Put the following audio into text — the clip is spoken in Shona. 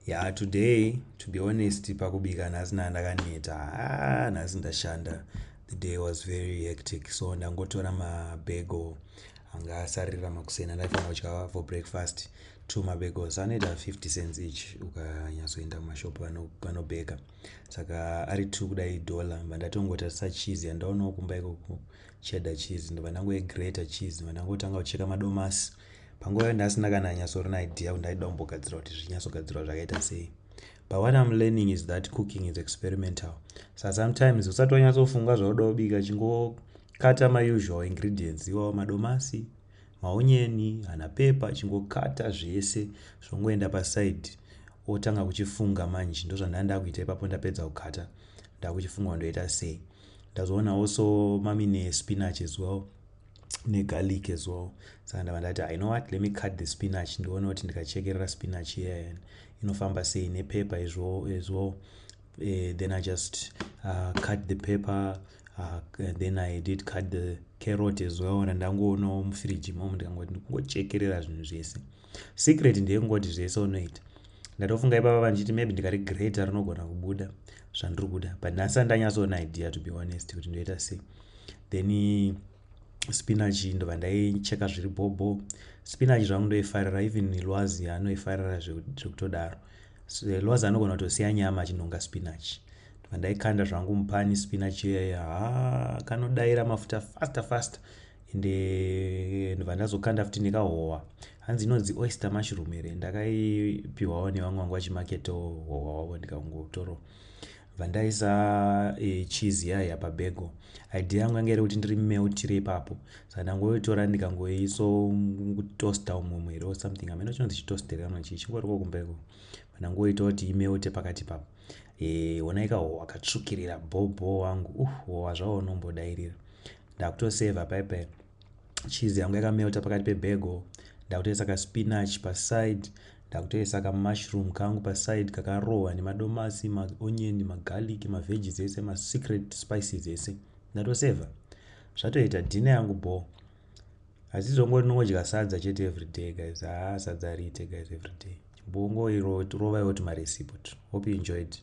Yeah, today, to be honest, pakubika nhasi ndakaneta. Nhasi ndashanda. The day was very hectic. So ndangotora mabagel anga asarira makuseni andaifanira kudya for breakfast. 2 mabagels anoita 50 cents each ukanyatsoenda mumashopu anobheka. Saka ari 2 kudai $1. Ndatongotasa cheese yandaonawo kumba ikoko, cheddar cheese. Ndobva ndangoigrata cheese. Ndobva ndangotanga kucheka madomasi. Panguva ndasina kana nyatsorina idea kuti ndaida kumbogadzira kuti zvinyatsogadzirwa zvakaita sei. But what I'm learning is that cooking is experimental. So sometimes usati wanyatsofunga zvauda kubika, chingokata mausual ingredients, iwawo madomasi, maonyeni, hanapepa, chingokata zvese zvongoenda paside. Wotanga kuchifunga manje, ndozvandanda kuita ipapo ndapedza kukata. Ndakuchifunga ndoita sei. Ndazoona also mami spinach as well. Garlic as well. Saka ndabva ndati, I know what, let me cut the spinach. Ndione kuti ndikachekerera spinach here inofamba sei nepepper as well. Then I just cut the pepper. Then I did cut the carrot as well. Ndangoonawo mufiriji momo ndikangoti ndikungochekerera zvinhu zvese. Secret ndeyekungoti zvese unoita. Ndatofunga ipapa ndichiti maybe ndikarigrata rinogona kubuda zvandiri kuda. But nhasi handanyatsoona idea, to be honest, kuti ndoita sei. Then spinach ndobva ndaicheka zviri bobo. Spinach zvangu ndoifarira, even lwazi anoifarira zvekutodaro. Lwazi anogona kutosiya nyama achinonga spinach. Ndobva ndaikanda zvangu mupani spinach iyaya, kanodaira mafuta fasta. Ende ndobva ndazokanda futi nekahohwa. Hanzi inonzi oyster mushroom here. Ndakaipiwawo nevamwe vangu vachimaketawo hohwa wavo ndikangotorawo. Vandaisa cheese yaya pabagel. Idea yangu yanga iri kuti ndiri meltire ipapo. Saka ndangoitora ndikangoiso toaster umwe or something. Hameno chinonzi chitoaster kana chingoriko kumbeko. Ndangoita kuti imelte pakati papo. Ona kahohwa katsvukirira bobo wangu. Hohwa zvawo unombodairira. Ndakutoseva paipai. Cheese yangu yakamelta pakati pebagel. Ndakutoisa kaspinach paside. Ndakutoisa kamushroom kangu paside kakarohwa nemadomasi, maonyeni, magarlic, maveggies ese, masecret spices ese. Ndatoseva. Zvatoita dinner yangu bo. Asi zvongori nongodya sadza chete everyday guys. Sadza riite guys everyday. Bongo iro rovaiwo tumarecipe. Hope you enjoyed.